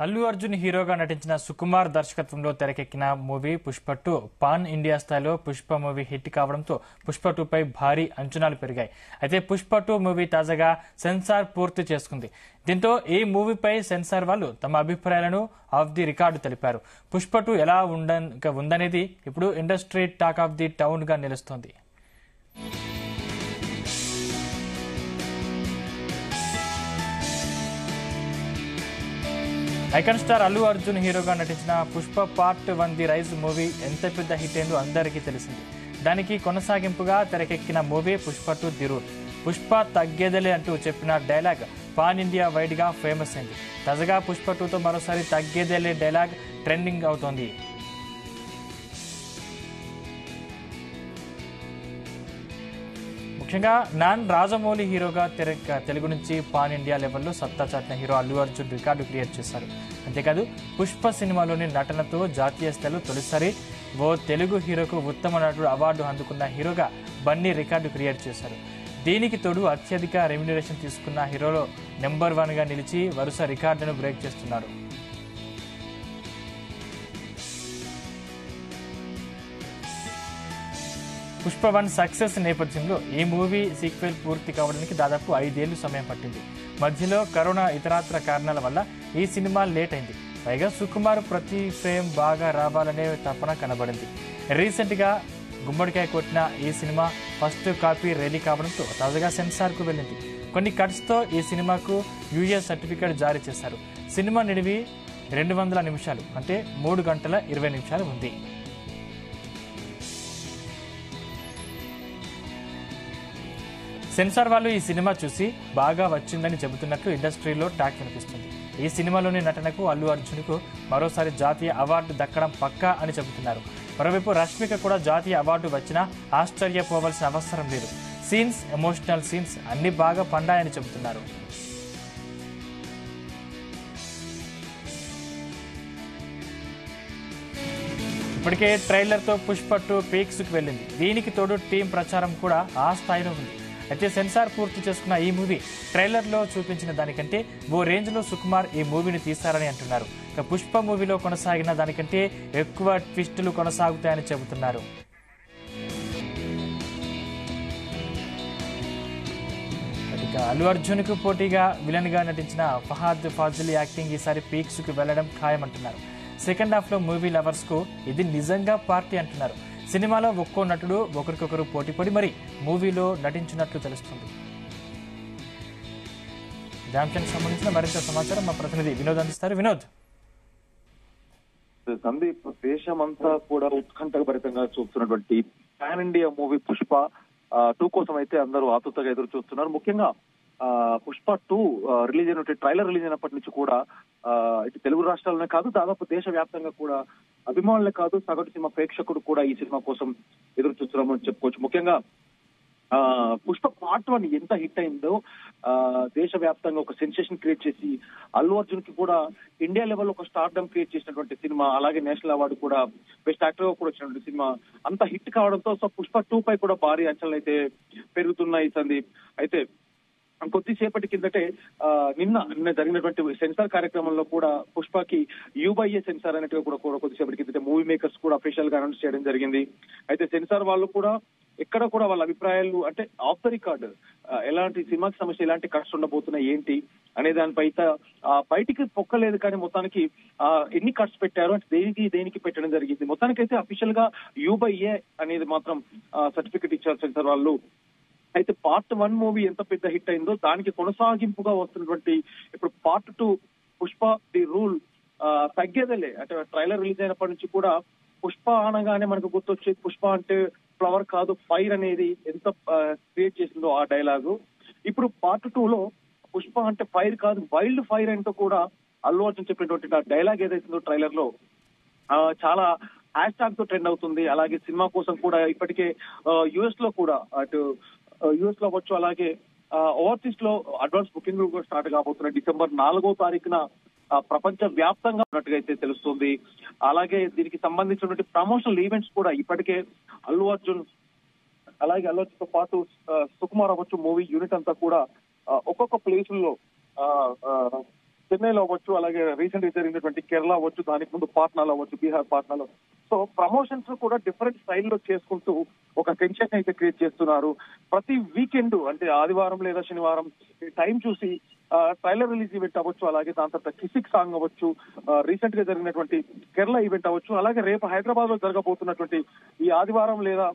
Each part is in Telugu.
అల్లు అర్జున్ హీరోగా నటించిన సుకుమార్ దర్శకత్వంలో తెరకెక్కిన మూవీ పుష్ప 2 పాన్ ఇండియా స్థాయిలో పుష్ప మూవీ హిట్ కావడంతో పుష్ప 2 పై భారీ అంచనాలు పెరిగాయి. అయితే పుష్ప 2 మూవీ తాజాగా సెన్సార్ పూర్తి చేసుకుంది. దీంతో ఈ మూవీపై సెన్సార్ వాళ్ళు తమ అభిప్రాయాలను ఆఫ్ ది రికార్డు తెలిపారు. పుష్ప 2 ఎలా ఉందనేది ఇప్పుడు industry talk of the town గా నిలుస్తోంది. ఐకాన్ స్టార్ అల్లు అర్జున్ హీరోగా నటించిన Pushpa part 1 the rise movie ఎంత పెద్ద హిట్ అయిందో అందరికీ తెలిసింది. దానికి కొనసాగింపుగా తెరకెక్కిన movie Pushpa 2 the rule. Pushpa తగ్గేదలే అంటూ చెప్పిన డైలాగ్ పాన్ ఇండియా వైడ్ గా ఫేమస్ అయింది. తాజాగా పుష్ప 2తో మరోసారి తగ్గేదలే డైలాగ్ ట్రెండింగ్ అవుతోంది. ముఖ్యంగా నాన్ రాజమౌళి హీరోగా తెలుగు నుంచి పాన్ ఇండియా లెవెల్లో సత్తా చాటిన hero Allu Arjun record create చేశారు. అంతేకాదు పుష్ప సినిమాలోని నటనతో జాతీయ స్థాయిలో తొలిసారి ఓ తెలుగు హీరోకు ఉత్తమ నటుడు అవార్డు అందుకున్న హీరోగా బన్నీ రికార్డు క్రియేట్ చేశారు. దీనికి తోడు అత్యధిక రెమ్యునరేషన్ తీసుకున్న హీరోలో నెంబర్ 1 గా నిలిచి వరుస రికార్డును బ్రేక్ చేస్తున్నారు. పుష్ప 1 సక్సెస్ నేపథ్యంలో ఈ మూవీ సీక్వెల్ పూర్తి కావడానికి దాదాపు 5 ఏళ్లు సమయం పట్టింది. మధ్యలో కరోనా ఇతరాత్ర కారణాల వల్ల ఈ సినిమా లేట్ అయింది. పైగా సుకుమార్ ప్రతి ఫ్రేమ్ బాగా రావాలనే తపన కనబడింది. రీసెంట్ గా గుమ్మడికాయ కొట్టిన ఈ సినిమా ఫస్ట్ కాపీ రిలీజ్ కావడంతో తాజాగా సెన్సార్ కు వెళ్ళింది. కొన్ని కట్స్ తో ఈ సినిమాకు యూఏ సర్టిఫికేట్ జారీ చేశారు. సినిమా నిడివి 200 నిమిషాలు అంటే 3 గంటల 20 నిమిషాలు ఉంది. సెన్సార్ వాళ్ళు ఈ సినిమా చూసి బాగా వచ్చిందని చెబుతున్నట్లు ఇండస్ట్రీలో టాక్ వినిపిస్తుంది. ఈ సినిమాలోని నటనకు అల్లు అర్జున్కు మరోసారి జాతీయ అవార్డు దక్కడం పక్కా అని చెబుతున్నారు. మరోవైపు రష్మిక కూడా జాతీయ అవార్డు వచ్చినా ఆశ్చర్యపోవాల్సిన అవసరం లేదు. సీన్స్, ఎమోషనల్ సీన్స్ అన్ని బాగా పండాయని చెబుతున్నారు. ఇప్పటికే ట్రైలర్తో పుష్ప 2 పీక్స్ కు వెళ్ళింది. దీనికి తోడు టీం ప్రచారం కూడా ఆ స్థాయిలో ఉంది. అయితే సెన్సార్ పూర్తి చేసుకున్న ఈ మూవీ ట్రైలర్లో చూపించిన దానికంటే ఓ రేంజ్లో సుకుమార్ ఈ మూవీని తీశారని అంటున్నారు. ఇక పుష్ప మూవీలో కొనసాగిన దానికంటే ఎక్కువ ట్విస్టులు కొనసాగుతాయని చెబుతున్నారు. ఇక అల్లు అర్జున్కు పోటీగా విలన్ గా నటించిన ఫహాద్ ఫాజిల్ యాక్టింగ్ ఈసారి పీక్స్ కు వెళ్లడం ఖాయమంటున్నారు. సెకండ్ హాఫ్ లో మూవీ లవర్స్ కు ఇది నిజంగా పార్టీ అంటున్నారు. సినిమాలో ఒక్కో నటుడు ఒకరికొకరు పోటీపడి మరి మూవీలో నటించినట్లు తెలుస్తుంది. దానికి సంబంధించిన మరింత సమాచారం మా ప్రతినిధి వినోద్ అందిస్తారు. వినోద్, సందీప్, దేశమంతా కూడా ఉత్కంఠభరితంగా చూస్తున్నటువంటి పాన్ ఇండియా మూవీ పుష్ప 2 కోసం అయితే అందరూ ఆతృతగా ఎదురు చూస్తున్నారు. ముఖ్యంగా పుష్ప 2 రిలీజ్ అయినటువంటి ట్రైలర్ రిలీజ్ అయినప్పటి నుంచి కూడా ఇటు తెలుగు రాష్ట్రాలనే కాదు దాదాపు దేశవ్యాప్తంగా కూడా అభిమానులే కాదు సగటు సినిమా ప్రేక్షకుడు కూడా ఈ సినిమా కోసం ఎదురు చూస్తున్నామని చెప్పుకోవచ్చు. ముఖ్యంగా పుష్ప పార్ట్ 1 ఎంత హిట్ అయిందో దేశవ్యాప్తంగా ఒక సెన్సేషన్ క్రియేట్ చేసి అల్లు అర్జున్ కి కూడా ఇండియా లెవెల్లో ఒక స్టార్డమ్ క్రియేట్ చేసినటువంటి సినిమా, అలాగే నేషనల్ అవార్డు కూడా బెస్ట్ యాక్టర్ గా కూడా వచ్చినటువంటి సినిమా అంత హిట్ కావడంతో సో పుష్ప 2 పై కూడా భారీ అంచనాలు అయితే పెరుగుతున్నాయి సందీప్. అయితే కొద్దిసేపటి కిందటే నిన్న జరిగినటువంటి సెన్సార్ కార్యక్రమంలో కూడా పుష్పకి యూబైఏ సెన్సార్ అనేట్టుగా కూడా కొద్దిసేపటి కిందటే మూవీ మేకర్స్ కూడా అఫీషియల్ గా అనౌన్స్ చేయడం జరిగింది. అయితే సెన్సార్ వాళ్ళు కూడా ఎక్కడ కూడా వాళ్ళ అభిప్రాయాలు అంటే ఆఫ్ ద రికార్డ్ ఎలాంటి సినిమాకి సమస్య ఎలాంటి కట్స్ ఉండబోతున్నాయి ఏంటి అనే దానిపై బయటికి పొక్కలేదు. కానీ మొత్తానికి ఎన్ని కట్స్ పెట్టారు అంటే దేనికి పెట్టడం జరిగింది. మొత్తానికైతే అఫీషియల్ గా యూబైఏ అనేది మాత్రం సర్టిఫికెట్ ఇచ్చారు సెన్సార్ వాళ్ళు. అయితే పార్ట్ 1 మూవీ ఎంత పెద్ద హిట్ అయిందో దానికి కొనసాగింపుగా వస్తున్నటువంటి ఇప్పుడు పార్ట్ 2 పుష్ప ది రూల్ తగ్గేదలే అంటే ట్రైలర్ రిలీజ్ అయినప్పటి నుంచి కూడా పుష్ప అనగానే మనకు గుర్తొచ్చే పుష్ప అంటే ఫ్లవర్ కాదు ఫైర్ అనేది ఎంత క్రియేట్ చేసిందో ఆ డైలాగు. ఇప్పుడు పార్ట్ 2లో పుష్ప అంటే ఫైర్ కాదు వైల్డ్ ఫైర్ అంటూ కూడా అల్లు అర్జున్ చెప్పినటువంటి ఆ డైలాగ్ ఏదైతుందో ట్రైలర్ లో చాలా హ్యాష్ ట్యాగ్ తో ట్రెండ్ అవుతుంది. అలాగే సినిమా కోసం కూడా ఇప్పటికే యుఎస్ లో కూడా అటు యుఎస్ లో అవ్వచ్చు అలాగే ఓవర్సీస్ లో అడ్వాన్స్ బుకింగ్ కూడా స్టార్ట్ కాబోతున్నాయి. డిసెంబర్ 4వ తారీఖున ప్రపంచ వ్యాప్తంగా ఉన్నట్టుగా అయితే తెలుస్తుంది. అలాగే దీనికి సంబంధించినటువంటి ప్రమోషనల్ ఈవెంట్స్ కూడా ఇప్పటికే అల్లు అర్జున్ అలాగే అల్లు అర్జున్ తో పాటు సుకుమార్ అవ్వచ్చు మూవీ యూనిట్ అంతా కూడా ఒక్కొక్క ప్లేసుల్లో చెన్నైలో అవ్వచ్చు, అలాగే రీసెంట్ గా జరిగినటువంటి కేరళ అవ్వచ్చు, దానికి ముందు పాట్నాలో అవ్వచ్చు, బీహార్ పాట్నాలో. సో ప్రమోషన్స్ కూడా డిఫరెంట్ స్టైల్లో చేసుకుంటూ ఒక టెన్షన్ అయితే క్రియేట్ చేస్తున్నారు. ప్రతి వీకెండ్ అంటే ఆదివారం లేదా శనివారం టైం చూసి ట్రైలర్ రిలీజ్ ఈవెంట్ అవ్వచ్చు, అలాగే దాని తర్వాత కిసిక్ సాంగ్ అవ్వచ్చు, రీసెంట్ గా జరిగినటువంటి కేరళ ఈవెంట్ అవ్వచ్చు, అలాగే రేపు హైదరాబాద్ లో జరగబోతున్నటువంటి ఈ ఆదివారం లేదా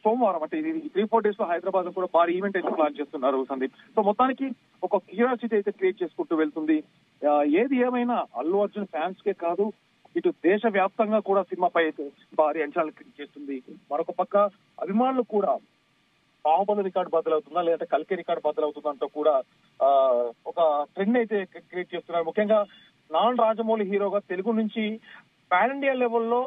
సోమవారం అంటే ఇది 3-4 days లో హైదరాబాద్ లో కూడా భారీ ఈవెంట్ అయితే ప్లాన్ చేస్తున్నారు సందీప్. సో మొత్తానికి ఒక క్యూరియాసిటీ అయితే క్రియేట్ చేసుకుంటూ వెళ్తుంది. ఏది ఏమైనా అల్లు అర్జున్ ఫ్యాన్స్ కే కాదు, ఇటు దేశ వ్యాప్తంగా కూడా సినిమాపై అయితే భారీ అంచనాలు క్రియేట్ చేస్తుంది. మరొక పక్క అభిమానులు కూడా బాహుబలి రికార్డు బద్దలవుతుందా లేదంటే కల్కి రికార్డు బద్దలవుతుందంటూ కూడా ఒక ట్రెండ్ అయితే క్రియేట్ చేస్తున్నారు. ముఖ్యంగా నాన్ రాజమౌళి హీరోగా తెలుగు నుంచి పాన్ ఇండియా లెవెల్లో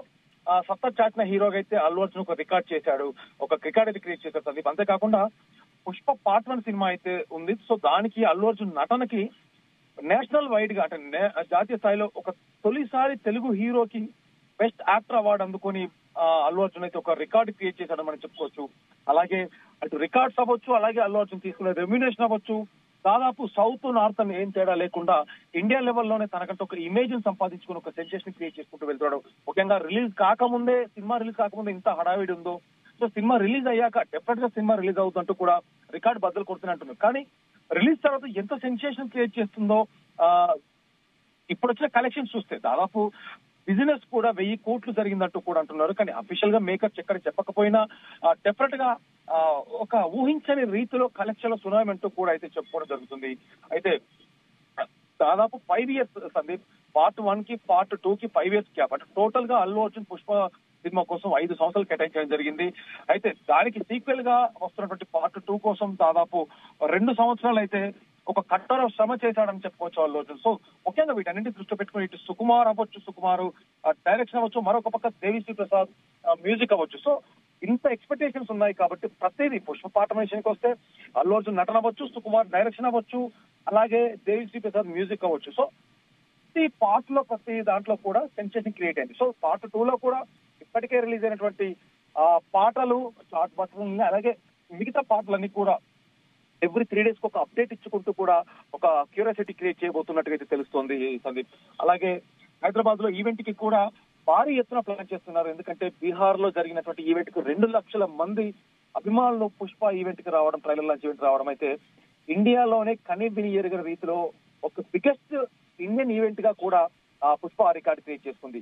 సత్తా చాటిన హీరోగా అయితే అల్లు అర్జున్ ఒక రికార్డ్ చేశాడు, ఒక రికార్డ్ అయితే క్రియేట్ చేశాడు సందీప్. అంతేకాకుండా పుష్ప పార్ట్ 1 సినిమా అయితే ఉంది. సో దానికి అల్లు అర్జున్ నటనకి నేషనల్ వైడ్ గా అంటే జాతీయ స్థాయిలో ఒక తొలిసారి తెలుగు హీరోకి బెస్ట్ యాక్టర్ అవార్డు అందుకొని అల్లు అర్జున్ అయితే ఒక రికార్డు క్రియేట్ చేశాడని మనం చెప్పుకోవచ్చు. అలాగే అటు రికార్డ్స్ అవ్వచ్చు, అలాగే అల్లు అర్జున్ తీసుకునే రెమ్యునేషన్ అవ్వచ్చు, దాదాపు సౌత్ నార్త్ అని ఏం తేడా లేకుండా ఇండియా లెవెల్లోనే తనకంటే ఒక ఇమేజ్ సంపాదించుకుని ఒక సెన్సేషన్ క్రియేట్ చేసుకుంటూ వెళ్తాడు. ముఖ్యంగా సినిమా రిలీజ్ కాకముందే ఇంత హడావిడి ఉందో, సో సినిమా రిలీజ్ అయ్యాక డెఫినెట్ గా సినిమా రిలీజ్ అవుతుందంటూ కూడా రికార్డు బద్దలు కొడుతున్నట్టుంది. కానీ రిలీజ్ తర్వాత ఎంత సెన్సేషన్ క్రియేట్ చేస్తుందో ఇప్పుడు వచ్చిన కలెక్షన్స్ చూస్తే దాదాపు బిజినెస్ కూడా 1000 కోట్లు జరిగిందంటూ కూడా అంటున్నారు. కానీ అఫీషియల్ గా మేకర్స్ ఎక్కడ చెప్పకపోయినా డెఫినెట్ గా ఒక ఊహించని రీతిలో కలెక్షన్ల సునామీ అంటూ కూడా అయితే చెప్పుకోవడం జరుగుతుంది. అయితే దాదాపు 5 years సందీప్, పార్ట్ 1 కి పార్ట్ 2 కి 5 years గ్యాప్, అంటే టోటల్ గా అల్లు అర్జున్ పుష్ప సినిమా కోసం 5 సంవత్సరాలు కేటాయించడం జరిగింది. అయితే దానికి సీక్వెల్ గా వస్తున్నటువంటి పార్ట్ 2 కోసం దాదాపు 2 సంవత్సరాలు అయితే ఒక కట్టర శ్రమ చేశాడని చెప్పుకోవచ్చు అల్లు అర్జున్. సో ముఖ్యంగా వీటన్నింటి దృష్టి పెట్టుకుని ఇటు సుకుమార్ అవ్వచ్చు, సుకుమారు డైరెక్షన్ అవ్వచ్చు, మరొక పక్క దేవిశ్రీ ప్రసాద్ మ్యూజిక్ అవ్వచ్చు. సో ఇంత ఎక్స్పెక్టేషన్స్ ఉన్నాయి కాబట్టి ప్రతిదీ పుష్ప పాట విషయానికి వస్తే అల్లు అర్జున్ నటన అవ్వచ్చు, సుకుమార్ డైరెక్షన్ అవ్వచ్చు, అలాగే దేవిశ్రీ ప్రసాద్ మ్యూజిక్ అవ్వచ్చు. సో ప్రతి దాంట్లో కూడా సెన్సేషన్ క్రియేట్ అయింది. సో పార్ట్ 2 లో కూడా ఇప్పటికే రిలీజ్ అయినటువంటి పాటలు చార్ట్ బస్టర్లు, అలాగే మిగతా పాటలన్నీ కూడా ఎవ్రీ 3 days ఒక అప్డేట్ ఇచ్చుకుంటూ కూడా ఒక క్యూరియాసిటీ క్రియేట్ చేయబోతున్నట్టుగా అయితే తెలుస్తోంది సందీప్. అలాగే హైదరాబాద్ లో ఈవెంట్ కి కూడా భారీ ఎత్తున ప్లాన్ చేస్తున్నారు. ఎందుకంటే బీహార్ లో జరిగినటువంటి ఈవెంట్ కు 2 లక్షల మంది అభిమానులు పుష్ప ఈవెంట్ కి రావడం, ట్రైలర్ లాంచ్ ఈవెంట్ రావడం అయితే ఇండియాలోనే కనీవిని ఎరుగని రీతిలో ఒక బిగ్గెస్ట్ ఇండియన్ ఈవెంట్ గా కూడా పుష్ప రికార్డు క్రియేట్ చేసుకుంది.